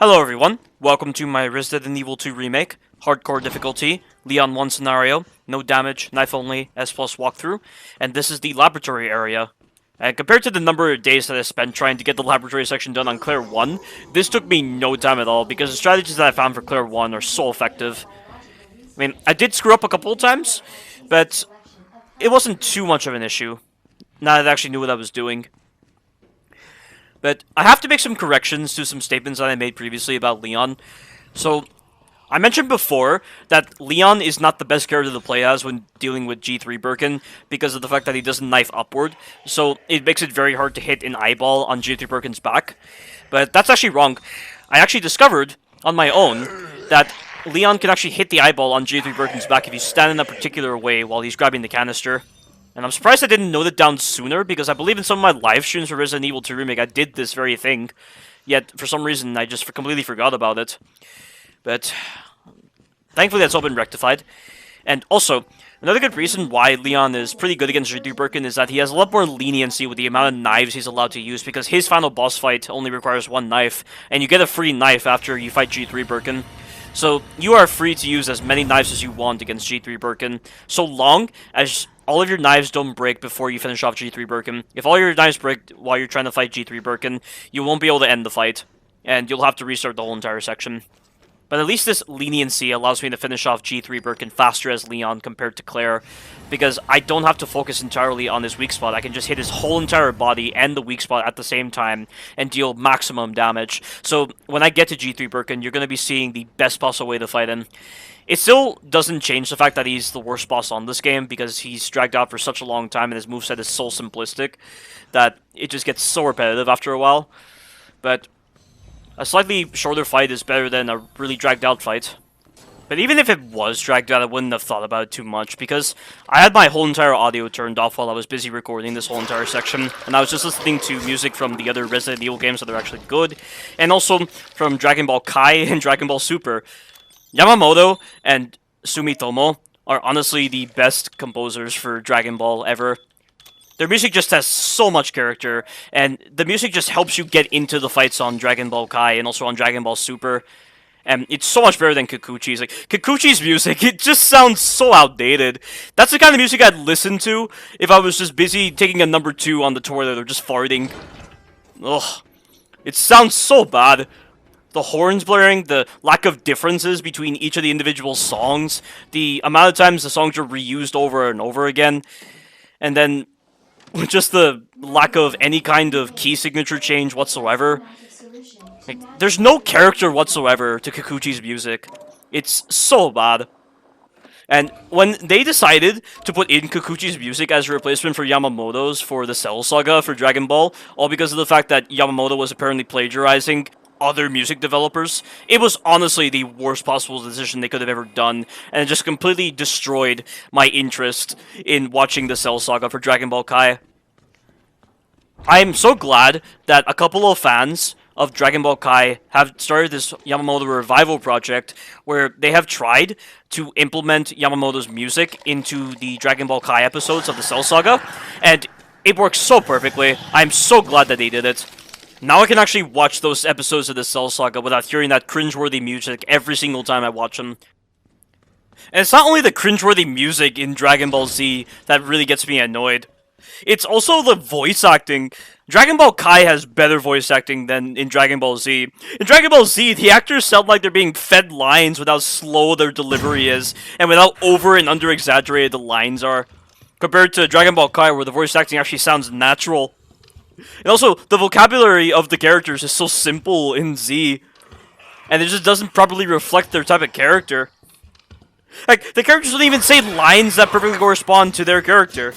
Hello everyone, welcome to my Resident Evil 2 Remake, Hardcore difficulty, Leon 1 scenario, no damage, knife only, S+ walkthrough, and this is the laboratory area. And compared to the number of days that I spent trying to get the laboratory section done on Claire 1, this took me no time at all, because the strategies that I found for Claire 1 are so effective. I mean, I did screw up a couple of times, but it wasn't too much of an issue, now that I actually knew what I was doing. But I have to make some corrections to some statements that I made previously about Leon. So, I mentioned before that Leon is not the best character to play as when dealing with G3 Birkin because of the fact that he doesn't knife upward. So, it makes it very hard to hit an eyeball on G3 Birkin's back. But that's actually wrong. I actually discovered, on my own, that Leon can actually hit the eyeball on G3 Birkin's back if you stand in a particular way while he's grabbing the canister. And I'm surprised I didn't note it down sooner, because I believe in some of my live streams for Resident Evil 2 Remake I did this very thing. Yet, for some reason, I just completely forgot about it. But, thankfully that's all been rectified. And also, another good reason why Leon is pretty good against G3 Birkin is that he has a lot more leniency with the amount of knives he's allowed to use, because his final boss fight only requires one knife, and you get a free knife after you fight G3 Birkin. So, you are free to use as many knives as you want against G3 Birkin, so long as all of your knives don't break before you finish off G3 Birkin. If all your knives break while you're trying to fight G3 Birkin, you won't be able to end the fight, and you'll have to restart the whole entire section. But at least this leniency allows me to finish off G3 Birkin faster as Leon compared to Claire, because I don't have to focus entirely on his weak spot. I can just hit his whole entire body and the weak spot at the same time and deal maximum damage. So when I get to G3 Birkin, you're going to be seeing the best possible way to fight him. It still doesn't change the fact that he's the worst boss on this game, because he's dragged out for such a long time and his moveset is so simplistic that it just gets so repetitive after a while. But a slightly shorter fight is better than a really dragged out fight. But even if it was dragged out, I wouldn't have thought about it too much, because I had my whole entire audio turned off while I was busy recording this whole entire section, and I was just listening to music from the other Resident Evil games that are actually good, and also from Dragon Ball Kai and Dragon Ball Super. Yamamoto and Sumitomo are honestly the best composers for Dragon Ball ever. Their music just has so much character, and the music just helps you get into the fights on Dragon Ball Kai and also on Dragon Ball Super. And it's so much better than Kikuchi's. Like, Kikuchi's music, it just sounds so outdated. That's the kind of music I'd listen to if I was just busy taking a number 2 on the toilet or just farting. Ugh. It sounds so bad. The horns blaring, the lack of differences between each of the individual songs, the amount of times the songs are reused over and over again, and then just the lack of any kind of key signature change whatsoever. Like, there's no character whatsoever to Kikuchi's music. It's so bad. And when they decided to put in Kikuchi's music as a replacement for Yamamoto's for the Cell Saga for Dragon Ball, all because of the fact that Yamamoto was apparently plagiarizing other music developers, it was honestly the worst possible decision they could have ever done, and it just completely destroyed my interest in watching the Cell Saga for Dragon Ball Kai. I'm so glad that a couple of fans of Dragon Ball Kai have started this Yamamoto revival project where they have tried to implement Yamamoto's music into the Dragon Ball Kai episodes of the Cell Saga, and it works so perfectly. I'm so glad that they did it. Now I can actually watch those episodes of the Cell Saga without hearing that cringeworthy music every single time I watch them. And it's not only the cringeworthy music in Dragon Ball Z that really gets me annoyed. It's also the voice acting. Dragon Ball Kai has better voice acting than in Dragon Ball Z. In Dragon Ball Z, the actors sound like they're being fed lines with how slow their delivery is, and with how over and under exaggerated the lines are, compared to Dragon Ball Kai, where the voice acting actually sounds natural. And also, the vocabulary of the characters is so simple in Z, and it just doesn't properly reflect their type of character. Like, the characters don't even say lines that perfectly correspond to their character.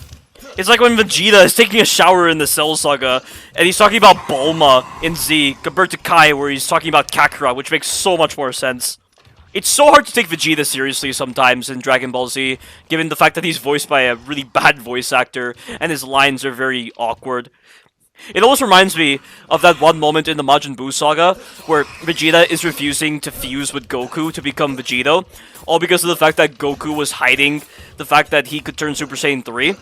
It's like when Vegeta is taking a shower in the Cell Saga, and he's talking about Bulma in Z, compared to Kai, where he's talking about Kakarot, which makes so much more sense. It's so hard to take Vegeta seriously sometimes in Dragon Ball Z, given the fact that he's voiced by a really bad voice actor, and his lines are very awkward. It almost reminds me of that one moment in the Majin Buu saga where Vegeta is refusing to fuse with Goku to become Vegito, all because of the fact that Goku was hiding the fact that he could turn Super Saiyan 3.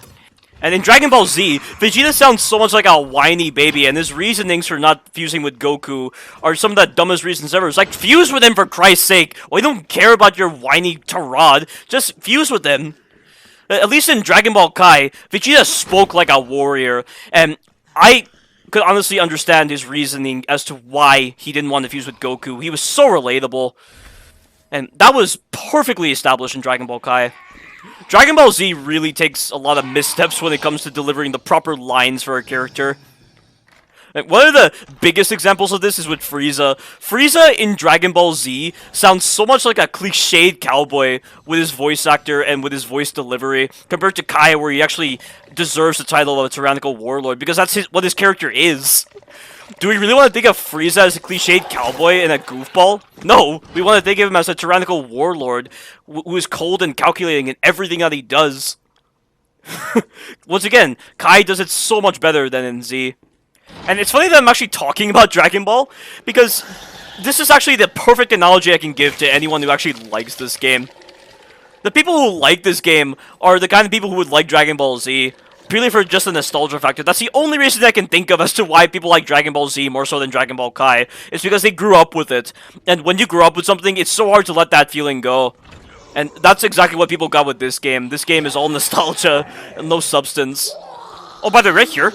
And in Dragon Ball Z, Vegeta sounds so much like a whiny baby, and his reasonings for not fusing with Goku are some of the dumbest reasons ever. It's like, fuse with him for Christ's sake! Well, I don't care about your whiny tirade, just fuse with him. At least in Dragon Ball Kai, Vegeta spoke like a warrior, and I could honestly understand his reasoning as to why he didn't want to fuse with Goku. He was so relatable, and that was perfectly established in Dragon Ball Kai. Dragon Ball Z really takes a lot of missteps when it comes to delivering the proper lines for a character. Like, one of the biggest examples of this is with Frieza. Frieza in Dragon Ball Z sounds so much like a cliched cowboy with his voice actor and with his voice delivery, compared to Kai, where he actually deserves the title of a tyrannical warlord, because that's what his character is. Do we really want to think of Frieza as a cliched cowboy and a goofball? No, we want to think of him as a tyrannical warlord who is cold and calculating in everything that he does. Once again, Kai does it so much better than in Z. And it's funny that I'm actually talking about Dragon Ball, because this is actually the perfect analogy I can give to anyone who actually likes this game. The people who like this game are the kind of people who would like Dragon Ball Z, purely for just the nostalgia factor. That's the only reason I can think of as to why people like Dragon Ball Z more so than Dragon Ball Kai. It's because they grew up with it. And when you grow up with something, it's so hard to let that feeling go. And that's exactly what people got with this game. This game is all nostalgia and no substance. Oh, by the way, right here,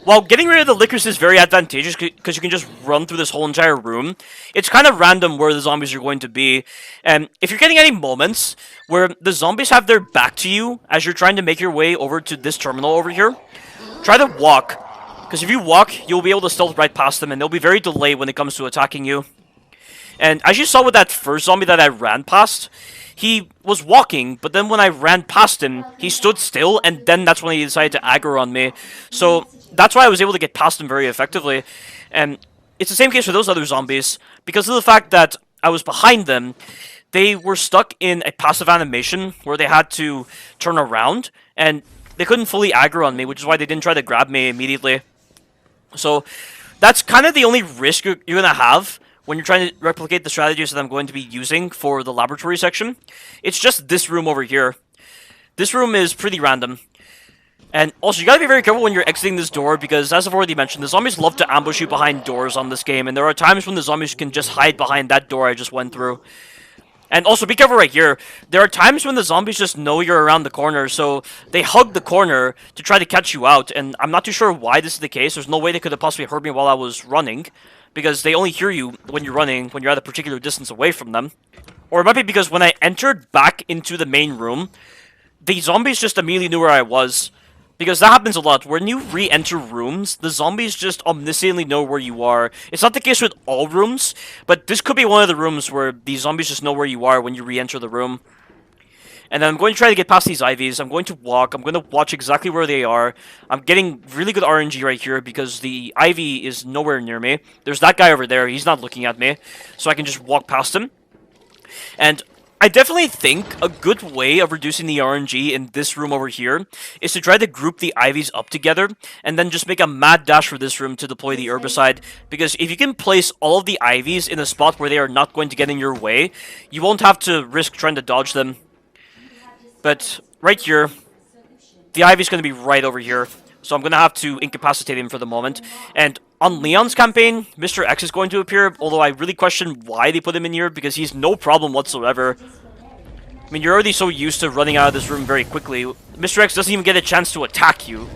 while getting rid of the Lickers is very advantageous because you can just run through this whole entire room, it's kind of random where the zombies are going to be. And if you're getting any moments where the zombies have their back to you as you're trying to make your way over to this terminal over here, try to walk. Because if you walk, you'll be able to stealth right past them, and they'll be very delayed when it comes to attacking you. And as you saw with that first zombie that I ran past, he was walking, but then when I ran past him, he stood still, and then that's when he decided to aggro on me. So that's why I was able to get past him very effectively. And it's the same case for those other zombies. Because of the fact that I was behind them, they were stuck in a passive animation where they had to turn around, and they couldn't fully aggro on me, which is why they didn't try to grab me immediately. So that's kind of the only risk you're going to have when you're trying to replicate the strategies that I'm going to be using for the laboratory section. It's just this room over here. This room is pretty random. And also, you gotta be very careful when you're exiting this door, because as I've already mentioned, the zombies love to ambush you behind doors on this game, and there are times when the zombies can just hide behind that door I just went through. And also, be careful right here. There are times when the zombies just know you're around the corner, so they hug the corner to try to catch you out, and I'm not too sure why this is the case. There's no way they could have possibly heard me while I was running, because they only hear you when you're running, when you're at a particular distance away from them. Or it might be because when I entered back into the main room, the zombies just immediately knew where I was. Because that happens a lot. When you re-enter rooms, the zombies just omnisciently know where you are. It's not the case with all rooms, but this could be one of the rooms where the zombies just know where you are when you re-enter the room. And then I'm going to try to get past these IVs. I'm going to walk. I'm going to watch exactly where they are. I'm getting really good RNG right here because the IV is nowhere near me. There's that guy over there. He's not looking at me. So I can just walk past him. And I definitely think a good way of reducing the RNG in this room over here is to try to group the IVs up together and then just make a mad dash for this room to deploy the herbicide. Because if you can place all of the IVs in a spot where they are not going to get in your way, you won't have to risk trying to dodge them. But right here, the IV is going to be right over here. So I'm going to have to incapacitate him for the moment. And on Leon's campaign, Mr. X is going to appear, although I really question why they put him in here, because he's no problem whatsoever. I mean, you're already so used to running out of this room very quickly. Mr. X doesn't even get a chance to attack you.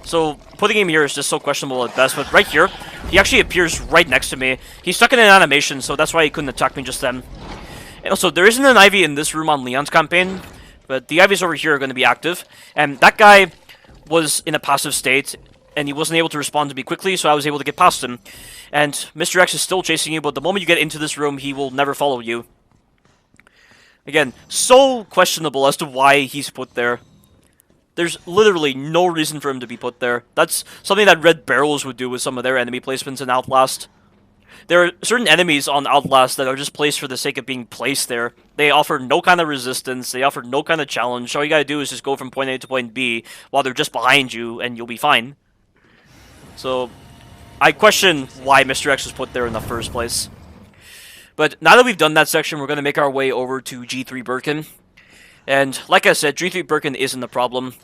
So putting him here is just so questionable at best. But right here, he actually appears right next to me. He's stuck in an animation, so that's why he couldn't attack me just then. And also, there isn't an IV in this room on Leon's campaign, but the IVs over here are going to be active. And that guy was in a passive state, and he wasn't able to respond to me quickly, so I was able to get past him. And Mr. X is still chasing you, but the moment you get into this room, he will never follow you. Again, so questionable as to why he's put there. There's literally no reason for him to be put there. That's something that Red Barrels would do with some of their enemy placements in Outlast. There are certain enemies on Outlast that are just placed for the sake of being placed there. They offer no kind of resistance, they offer no kind of challenge. All you gotta do is just go from point A to point B while they're just behind you, and you'll be fine. So, I question why Mr. X was put there in the first place. But now that we've done that section, we're going to make our way over to G3 Birkin. And like I said, G3 Birkin isn't the problem.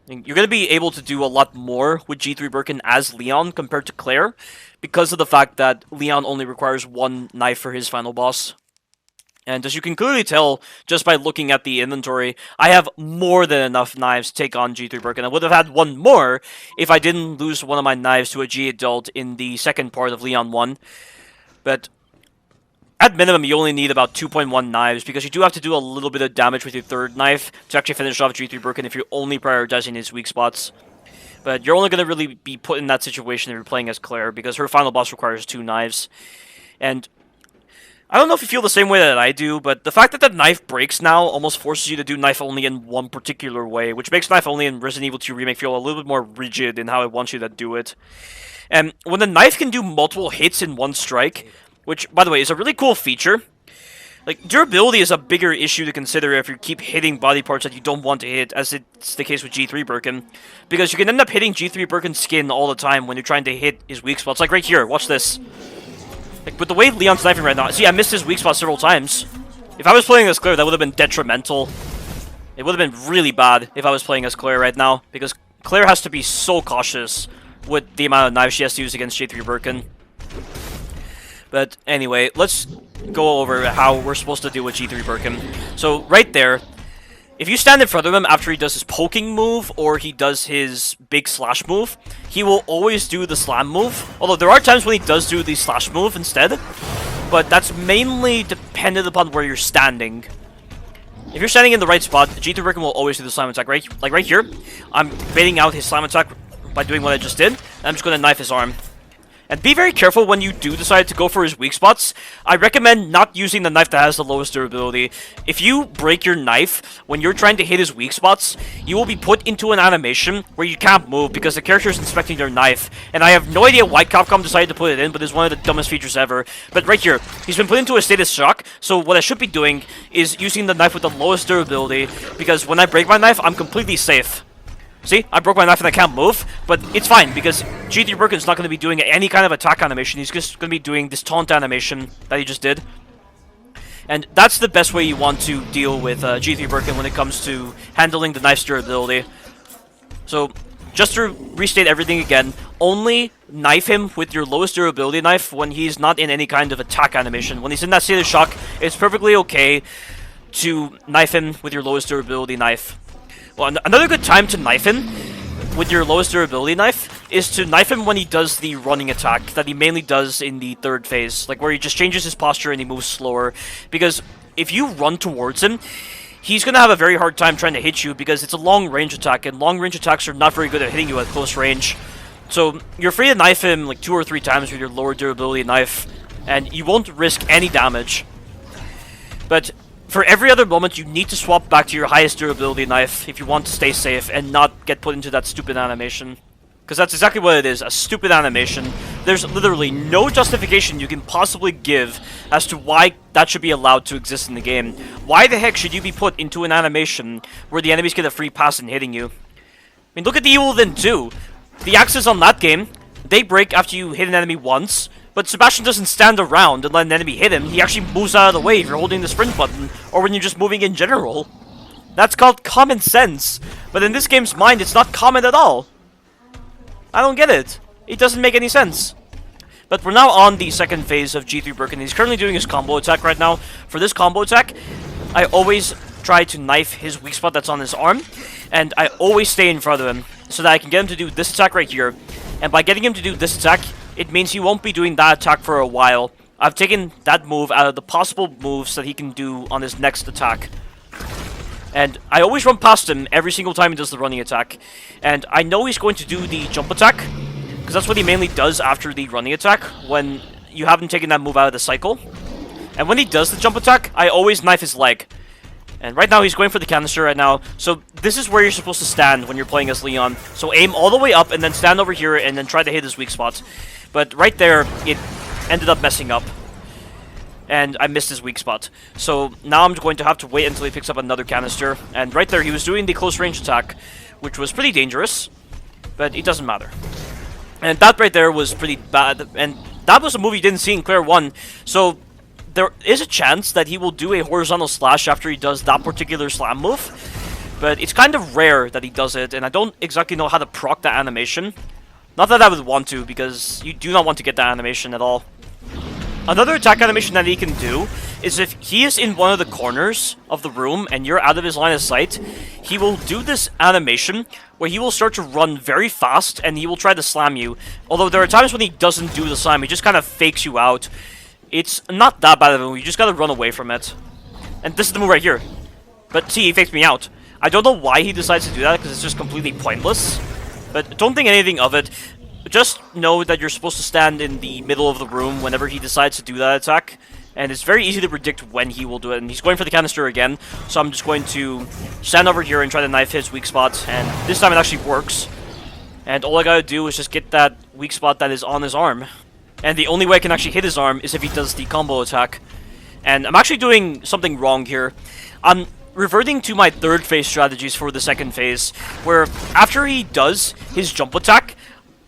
And you're going to be able to do a lot more with G3 Birkin as Leon compared to Claire, because of the fact that Leon only requires one knife for his final boss. And as you can clearly tell, just by looking at the inventory, I have more than enough knives to take on G3 Birkin. I would have had one more if I didn't lose one of my knives to a G adult in the second part of Leon 1. But at minimum, you only need about 2.1 knives, because you do have to do a little bit of damage with your third knife to actually finish off G3 Birkin if you're only prioritizing his weak spots. But you're only going to really be put in that situation if you're playing as Claire, because her final boss requires 2 knives. And I don't know if you feel the same way that I do, but the fact that the knife breaks now almost forces you to do knife only in one particular way, which makes knife only in Resident Evil 2 Remake feel a little bit more rigid in how it wants you to do it. And when the knife can do multiple hits in one strike, which, by the way, is a really cool feature. Like, durability is a bigger issue to consider if you keep hitting body parts that you don't want to hit, as it's the case with G3 Birkin. Because you can end up hitting G3 Birkin's skin all the time when you're trying to hit his weak spots. Like right here, watch this. Like, with the way Leon's knifing right now, see, I missed his weak spot several times. If I was playing as Claire, that would have been detrimental. It would have been really bad if I was playing as Claire right now, because Claire has to be so cautious with the amount of knives she has to use against G3 Birkin. But anyway, let's go over how we're supposed to deal with G3 Birkin. So, right there, if you stand in front of him after he does his poking move or he does his big slash move, he will always do the slam move. Although there are times when he does do the slash move instead, but that's mainly dependent upon where you're standing. If you're standing in the right spot, G3 Birkin will always do the slam attack. Like right here, I'm baiting out his slam attack by doing what I just did, and I'm just going to knife his arm. And be very careful when you do decide to go for his weak spots. I recommend not using the knife that has the lowest durability. If you break your knife when you're trying to hit his weak spots, you will be put into an animation where you can't move because the character is inspecting their knife. And I have no idea why Capcom decided to put it in, but it's one of the dumbest features ever. But right here, he's been put into a state of shock, so what I should be doing is using the knife with the lowest durability, because when I break my knife, I'm completely safe. See, I broke my knife and I can't move, but it's fine, because G3 Birkin's not going to be doing any kind of attack animation. He's just going to be doing this taunt animation that he just did. And that's the best way you want to deal with G3 Birkin when it comes to handling the knife's durability. So, just to restate everything again, only knife him with your lowest durability knife when he's not in any kind of attack animation. When he's in that state of shock, it's perfectly okay to knife him with your lowest durability knife. Well, another good time to knife him with your lowest durability knife is to knife him when he does the running attack that he mainly does in the third phase, like where he just changes his posture and he moves slower. Because if you run towards him, he's going to have a very hard time trying to hit you because it's a long-range attack, and long-range attacks are not very good at hitting you at close range. So you're free to knife him like 2 or 3 times with your lower durability knife, and you won't risk any damage. But for every other moment, you need to swap back to your highest durability knife if you want to stay safe and not get put into that stupid animation. Because that's exactly what it is, a stupid animation. There's literally no justification you can possibly give as to why that should be allowed to exist in the game. Why the heck should you be put into an animation where the enemies get a free pass in hitting you? I mean, look at the Evil Within 2. The axes on that game, they break after you hit an enemy once, but Sebastian doesn't stand around and let an enemy hit him. He actually moves out of the way if you're holding the sprint button, or when you're just moving in general. That's called common sense. But in this game's mind, it's not common at all. I don't get it. It doesn't make any sense. But we're now on the second phase of G3 Birkin. He's currently doing his combo attack right now. For this combo attack, I always try to knife his weak spot that's on his arm, and I always stay in front of him so that I can get him to do this attack right here. And by getting him to do this attack, it means he won't be doing that attack for a while. I've taken that move out of the possible moves that he can do on his next attack. And I always run past him every single time he does the running attack. And I know he's going to do the jump attack, because that's what he mainly does after the running attack, when you haven't taken that move out of the cycle. And when he does the jump attack, I always knife his leg. And right now, he's going for the canister right now. So this is where you're supposed to stand when you're playing as Leon. So aim all the way up, and then stand over here, and then try to hit his weak spot. But right there, it ended up messing up. And I missed his weak spot. So now I'm going to have to wait until he picks up another canister. And right there, he was doing the close range attack, which was pretty dangerous. But it doesn't matter. And that right there was pretty bad. And that was a move you didn't see in Claire 1. So there is a chance that he will do a horizontal slash after he does that particular slam move. but it's kind of rare that he does it, and I don't exactly know how to proc that animation. Not that I would want to, because you do not want to get that animation at all. Another attack animation that he can do is if he is in one of the corners of the room and you're out of his line of sight, he will do this animation where he will start to run very fast and he will try to slam you. Although there are times when he doesn't do the slam, he just kind of fakes you out. It's not that bad of a move, you just gotta run away from it. And this is the move right here. But see, he fakes me out. I don't know why he decides to do that, because it's just completely pointless. But don't think anything of it. Just know that you're supposed to stand in the middle of the room whenever he decides to do that attack. And it's very easy to predict when he will do it. And he's going for the canister again, so I'm just going to stand over here and try to knife his weak spot. And this time it actually works. And all I gotta do is just get that weak spot that is on his arm. And the only way I can actually hit his arm is if he does the combo attack. And I'm actually doing something wrong here. I'm reverting to my third phase strategies for the second phase, where after he does his jump attack,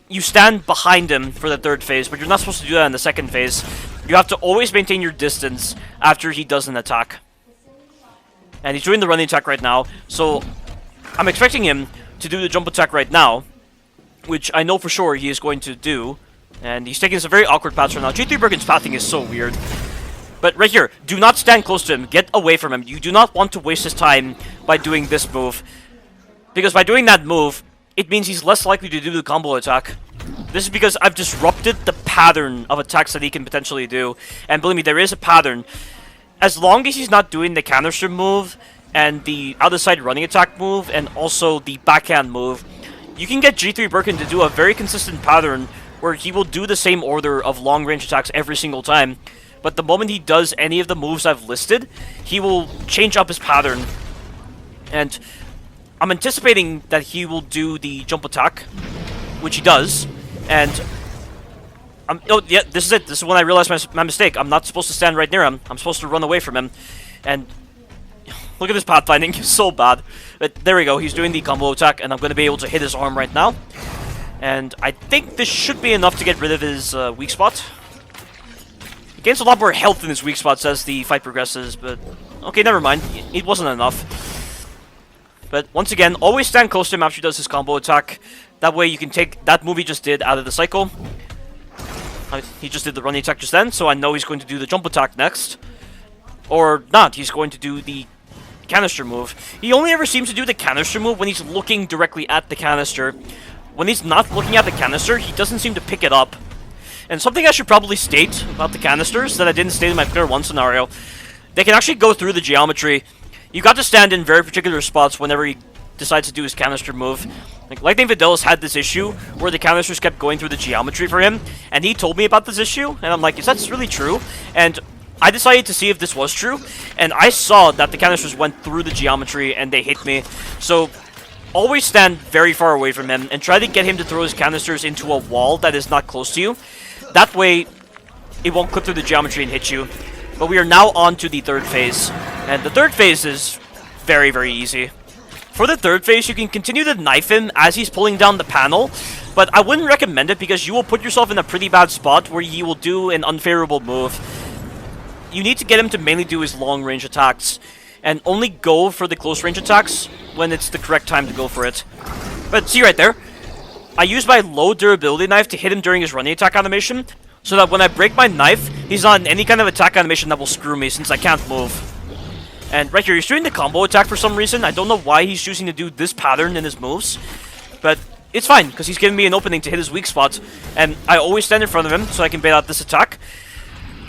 you stand behind him for the third phase, but you're not supposed to do that in the second phase. You have to always maintain your distance after he does an attack. And he's doing the running attack right now, so I'm expecting him to do the jump attack right now, which I know for sure he is going to do. And he's taking some very awkward paths right now. G3 Birkin's pathing is so weird. But right here, do not stand close to him. Get away from him. You do not want to waste his time by doing this move. Because by doing that move, it means he's less likely to do the combo attack. This is because I've disrupted the pattern of attacks that he can potentially do. And believe me, there is a pattern. As long as he's not doing the canister move, and the other side running attack move, and also the backhand move, you can get G3 Birkin to do a very consistent pattern where he will do the same order of long-range attacks every single time. But the moment he does any of the moves I've listed, he will change up his pattern. And I'm anticipating that he will do the jump attack, which he does. And oh yeah, this is it. This is when I realized my mistake. I'm not supposed to stand right near him. I'm supposed to run away from him. And look at this pathfinding, it's so bad. But there we go, he's doing the combo attack, and I'm going to be able to hit his arm right now. And I think this should be enough to get rid of his weak spot. He gains a lot more health in his weak spots as the fight progresses, but okay, never mind. It wasn't enough. But once again, always stand close to him after he does his combo attack. That way you can take that move he just did out of the cycle. He just did the running attack just then, so I know he's going to do the jump attack next. Or not, he's going to do the canister move. He only ever seems to do the canister move when he's looking directly at the canister. When he's not looking at the canister, he doesn't seem to pick it up. And something I should probably state about the canisters that I didn't state in my Player 1 scenario, they can actually go through the geometry. You got to stand in very particular spots whenever he decides to do his canister move. Like Lightning Fidelis had this issue where the canisters kept going through the geometry for him, and he told me about this issue, and I'm like, is that really true? And I decided to see if this was true, and I saw that the canisters went through the geometry and they hit me. So always stand very far away from him and try to get him to throw his canisters into a wall that is not close to you. That way, it won't clip through the geometry and hit you. But we are now on to the third phase. And the third phase is very, very easy. For the third phase, you can continue to knife him as he's pulling down the panel. But I wouldn't recommend it because you will put yourself in a pretty bad spot where he will do an unfavorable move. You need to get him to mainly do his long-range attacks. And only go for the close-range attacks when it's the correct time to go for it. But see right there? I use my low durability knife to hit him during his running attack animation, so that when I break my knife, he's not in any kind of attack animation that will screw me since I can't move. And right here, he's doing the combo attack for some reason. I don't know why he's choosing to do this pattern in his moves, but it's fine, because he's giving me an opening to hit his weak spot, and I always stand in front of him so I can bait out this attack.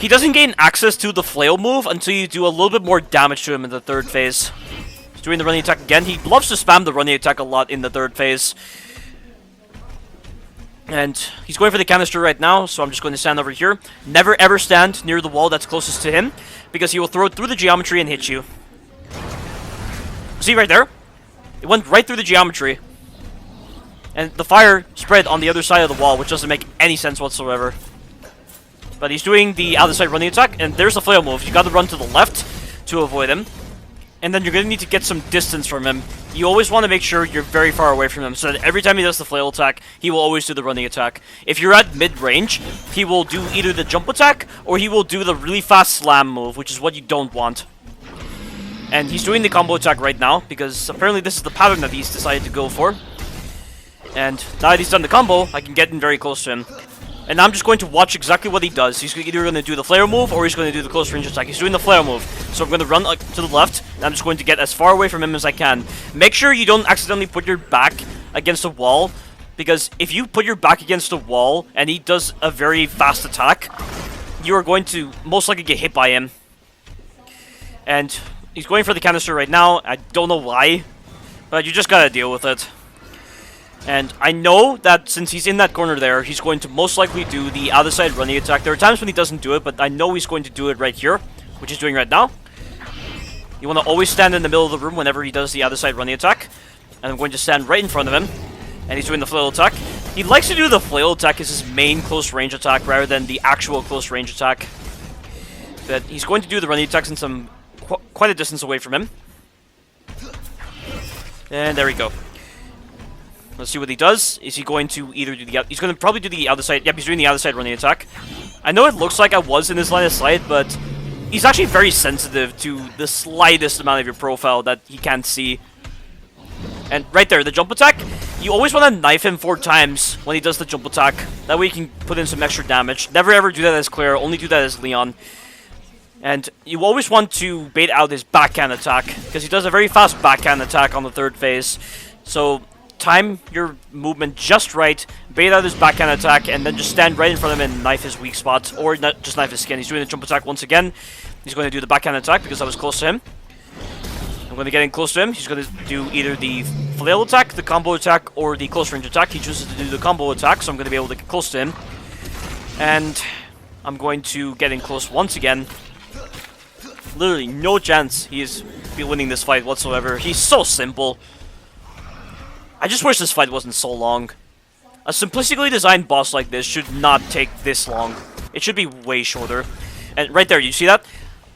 He doesn't gain access to the flail move until you do a little bit more damage to him in the third phase. He's doing the running attack again. He loves to spam the running attack a lot in the third phase. And he's going for the canister right now, so I'm just going to stand over here. Never ever stand near the wall that's closest to him, because he will throw it through the geometry and hit you. See right there? It went right through the geometry. And the fire spread on the other side of the wall, which doesn't make any sense whatsoever. But he's doing the other side running attack, and there's the flail move. You gotta run to the left to avoid him. And then you're gonna need to get some distance from him. You always want to make sure you're very far away from him, so that every time he does the flail attack, he will always do the running attack. If you're at mid-range, he will do either the jump attack, or he will do the really fast slam move, which is what you don't want. And he's doing the combo attack right now, because apparently this is the pattern that he's decided to go for. And now that he's done the combo, I can get in very close to him. And I'm just going to watch exactly what he does. He's either going to do the flare move, or he's going to do the close range attack. He's doing the flare move. So I'm going to run to the left, and I'm just going to get as far away from him as I can. Make sure you don't accidentally put your back against a wall, because if you put your back against a wall, and he does a very fast attack, you are going to most likely get hit by him. And he's going for the canister right now. I don't know why, but you just gotta deal with it. And I know that since he's in that corner there, he's going to most likely do the other side running attack. There are times when he doesn't do it, but I know he's going to do it right here, which he's doing right now. You want to always stand in the middle of the room whenever he does the other side running attack. And I'm going to stand right in front of him. And he's doing the flail attack. He likes to do the flail attack as his main close range attack rather than the actual close range attack. But he's going to do the running attack since I'm quite a distance away from him. And there we go. Let's see what he does. Is he going to either do the... He's going to probably do the other side... Yep, he's doing the other side running attack. I know it looks like I was in his line of sight, but he's actually very sensitive to the slightest amount of your profile that he can't see. And right there, the jump attack. You always want to knife him 4 times when he does the jump attack. That way you can put in some extra damage. Never ever do that as Claire, only do that as Leon. And you always want to bait out his backhand attack, because he does a very fast backhand attack on the 3rd phase. So time your movement just right, bait out his backhand attack, and then just stand right in front of him and knife his weak spot, or not just knife his skin. He's doing the jump attack once again. He's going to do the backhand attack because I was close to him. I'm going to get in close to him. He's going to do either the flail attack, the combo attack, or the close range attack. He chooses to do the combo attack, so I'm going to be able to get close to him. And I'm going to get in close once again. Literally no chance he is winning this fight whatsoever. He's so simple. I just wish this fight wasn't so long. A simplistically designed boss like this should not take this long. It should be way shorter. And right there, you see that?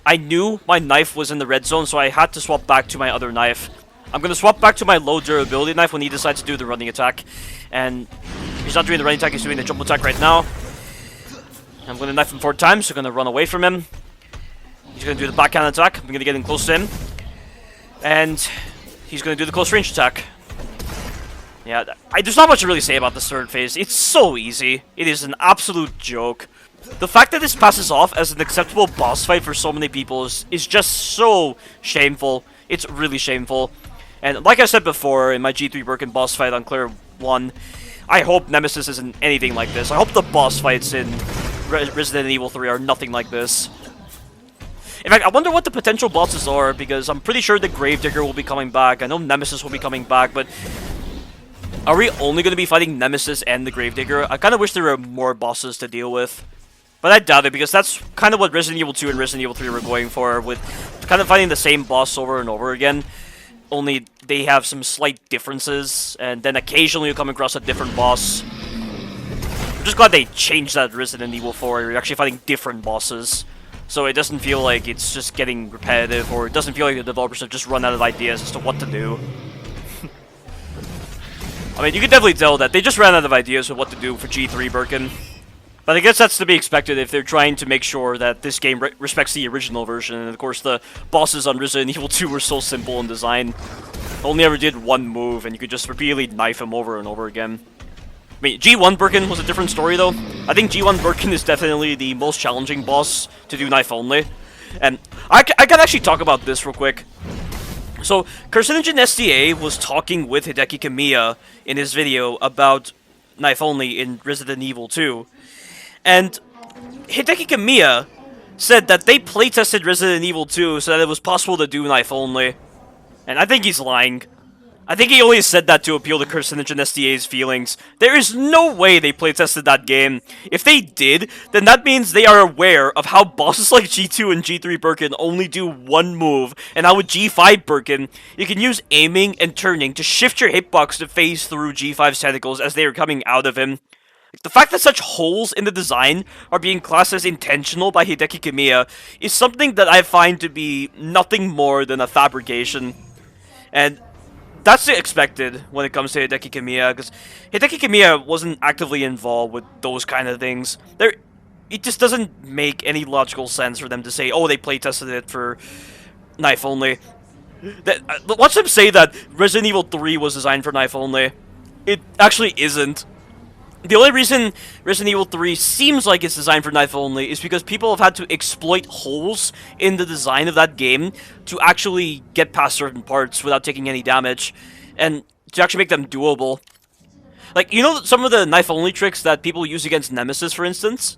I knew my knife was in the red zone, so I had to swap back to my other knife. I'm going to swap back to my low durability knife when he decides to do the running attack. And he's not doing the running attack, he's doing the jump attack right now. I'm going to knife him 4 times, so I'm going to run away from him. He's going to do the backhand attack. I'm going to get in close to him. And he's going to do the close range attack. Yeah, there's not much to really say about this 3rd phase. It's so easy. It is an absolute joke. The fact that this passes off as an acceptable boss fight for so many people is just so shameful. It's really shameful. And like I said before in my G3 Birkin boss fight on Claire 1, I hope Nemesis isn't anything like this. I hope the boss fights in Resident Evil 3 are nothing like this. In fact, I wonder what the potential bosses are, because I'm pretty sure the Gravedigger will be coming back. I know Nemesis will be coming back, but are we only going to be fighting Nemesis and the Gravedigger? I kind of wish there were more bosses to deal with. But I doubt it, because that's kind of what Resident Evil 2 and Resident Evil 3 were going for, with kind of fighting the same boss over and over again. Only they have some slight differences, and then occasionally you come across a different boss. I'm just glad they changed that Resident Evil 4. You're actually fighting different bosses. So it doesn't feel like it's just getting repetitive, or it doesn't feel like the developers have just run out of ideas as to what to do. I mean, you can definitely tell that they just ran out of ideas of what to do for G3 Birkin. But I guess that's to be expected if they're trying to make sure that this game respects the original version. And of course, the bosses on Resident Evil 2 were so simple in design. Only ever did one move, and you could just repeatedly knife them over and over again. I mean, G1 Birkin was a different story, though. I think G1 Birkin is definitely the most challenging boss to do knife only. And I can actually talk about this real quick. So, Carcinogen SDA was talking with Hideki Kamiya in his video about knife only in Resident Evil 2. And Hideki Kamiya said that they playtested Resident Evil 2 so that it was possible to do knife only. And I think he's lying. I think he only said that to appeal to Carcinogen SDA's feelings. There is no way they playtested that game. If they did, then that means they are aware of how bosses like G2 and G3 Birkin only do one move, and how with G5 Birkin, you can use aiming and turning to shift your hitbox to phase through G5's tentacles as they are coming out of him. The fact that such holes in the design are being classed as intentional by Hideki Kamiya is something that I find to be nothing more than a fabrication. And that's expected when it comes to Hideki Kamiya, because Hideki Kamiya wasn't actively involved with those kind of things. It just doesn't make any logical sense for them to say, oh, they playtested it for knife only. Watch them say that Resident Evil 3 was designed for knife only. It actually isn't. The only reason Resident Evil 3 seems like it's designed for knife only is because people have had to exploit holes in the design of that game to actually get past certain parts without taking any damage, and to actually make them doable. Like, you know some of the knife only tricks that people use against Nemesis, for instance?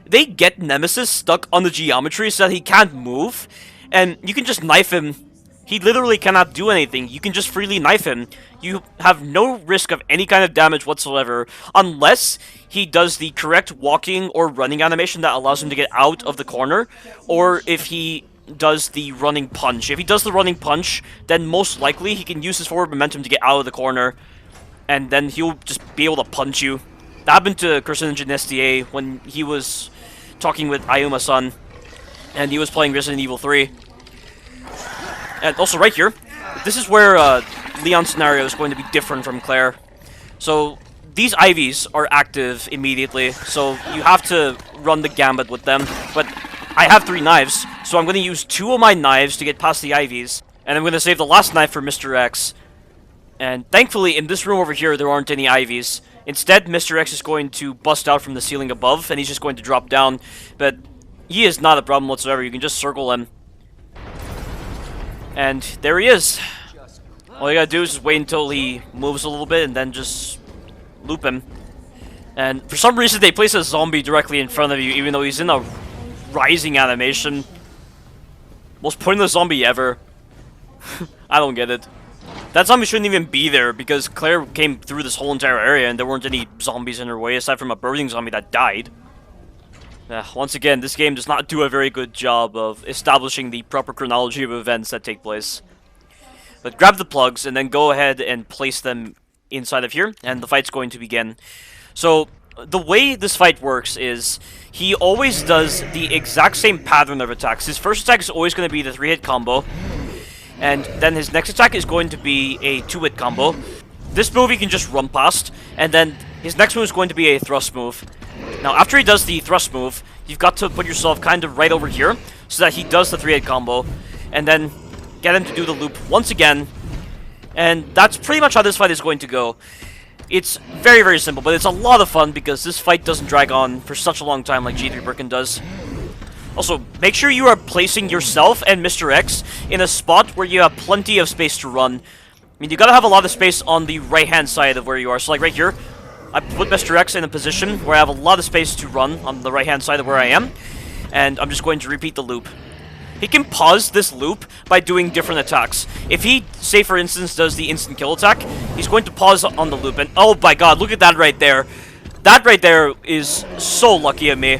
They get Nemesis stuck on the geometry so that he can't move, and you can just knife him. He literally cannot do anything. You can just freely knife him. You have no risk of any kind of damage whatsoever, unless he does the correct walking or running animation that allows him to get out of the corner, or if he does the running punch. If he does the running punch, then most likely he can use his forward momentum to get out of the corner, and then he'll just be able to punch you. That happened to Carcinogen SDA when he was talking with Ayuma-san, and he was playing Resident Evil 3. And also right here, this is where Leon's scenario is going to be different from Claire. So these IVs are active immediately, so you have to run the gambit with them. But I have 3 knives, so I'm going to use 2 of my knives to get past the IVs. And I'm going to save the last knife for Mr. X. And thankfully, in this room over here, there aren't any IVs. Instead, Mr. X is going to bust out from the ceiling above, and he's just going to drop down. But he is not a problem whatsoever. You can just circle him. And there he is. All you gotta do is just wait until he moves a little bit and then just loop him. And for some reason they place a zombie directly in front of you even though he's in a rising animation. Most pointless zombie ever. I don't get it. That zombie shouldn't even be there because Claire came through this whole entire area and there weren't any zombies in her way aside from a birthing zombie that died. Once again, this game does not do a very good job of establishing the proper chronology of events that take place. But grab the plugs and then go ahead and place them inside of here, and the fight's going to begin. So, the way this fight works is, he always does the exact same pattern of attacks. His first attack is always going to be the 3-hit combo, and then his next attack is going to be a 2-hit combo. This move he can just run past, and then his next move is going to be a thrust move. Now, after he does the thrust move, you've got to put yourself kind of right over here, so that he does the 3-hit combo, and then get him to do the loop once again, and that's pretty much how this fight is going to go. It's very, very simple, but it's a lot of fun because this fight doesn't drag on for such a long time like G3 Birkin does. Also, make sure you are placing yourself and Mr. X in a spot where you have plenty of space to run. I mean, you gotta have a lot of space on the right-hand side of where you are. So, like right here, I put Mr. X in a position where I have a lot of space to run on the right-hand side of where I am, and I'm just going to repeat the loop. He can pause this loop by doing different attacks. If he, say for instance, does the instant kill attack, he's going to pause on the loop, and oh my god, look at that right there. That right there is so lucky of me.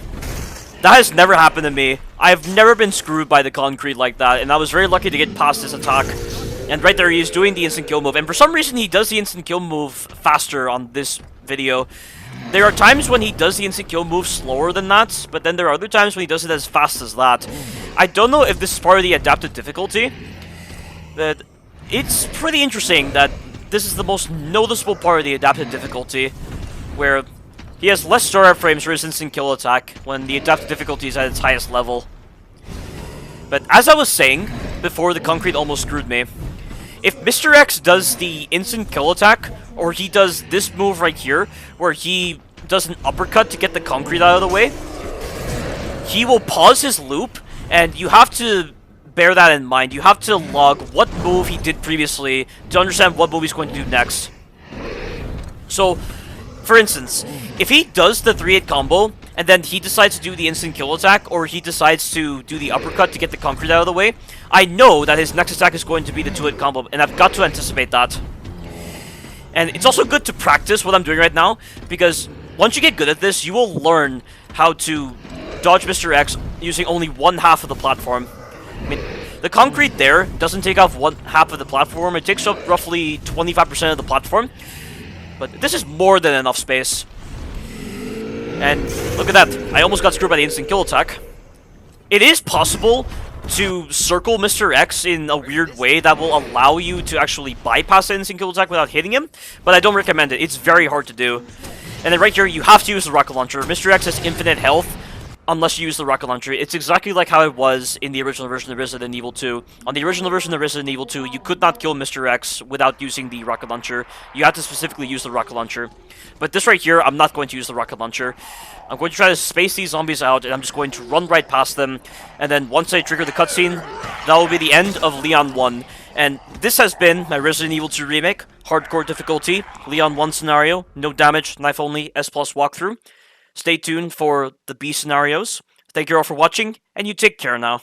That has never happened to me. I've never been screwed by the concrete like that, and I was very lucky to get past this attack. And right there he is doing the instant kill move, and for some reason he does the instant kill move faster on this video. There are times when he does the instant kill move slower than that, but then there are other times when he does it as fast as that. I don't know if this is part of the adapted difficulty, but it's pretty interesting that this is the most noticeable part of the adapted difficulty, where he has less startup frames for his instant kill attack when the adapted difficulty is at its highest level. But as I was saying, before the concrete almost screwed me, if Mr. X does the instant kill attack, or he does this move right here, where he does an uppercut to get the concrete out of the way, he will pause his loop, and you have to bear that in mind. You have to log what move he did previously to understand what move he's going to do next. So, for instance, if he does the 3-hit combo, and then he decides to do the instant kill attack, or he decides to do the uppercut to get the concrete out of the way, I know that his next attack is going to be the 2-hit combo, and I've got to anticipate that. And it's also good to practice what I'm doing right now, because once you get good at this, you will learn how to dodge Mr. X using only one half of the platform. I mean, the concrete there doesn't take off one half of the platform, it takes up roughly 25% of the platform. But this is more than enough space. And look at that, I almost got screwed by the instant kill attack. It is possible to circle Mr. X in a weird way that will allow you to actually bypass the instant kill attack without hitting him, but I don't recommend it. It's very hard to do. And then right here, you have to use the rocket launcher. Mr. X has infinite health, unless you use the rocket launcher. It's exactly like how it was in the original version of Resident Evil 2. On the original version of Resident Evil 2, you could not kill Mr. X without using the rocket launcher. You had to specifically use the rocket launcher. But this right here, I'm not going to use the rocket launcher. I'm going to try to space these zombies out, and I'm just going to run right past them. And then once I trigger the cutscene, that will be the end of Leon 1. And this has been my Resident Evil 2 Remake, Hardcore difficulty, Leon 1 scenario, no damage, knife only, S+ walkthrough. Stay tuned for the B scenarios. Thank you all for watching, and you take care now.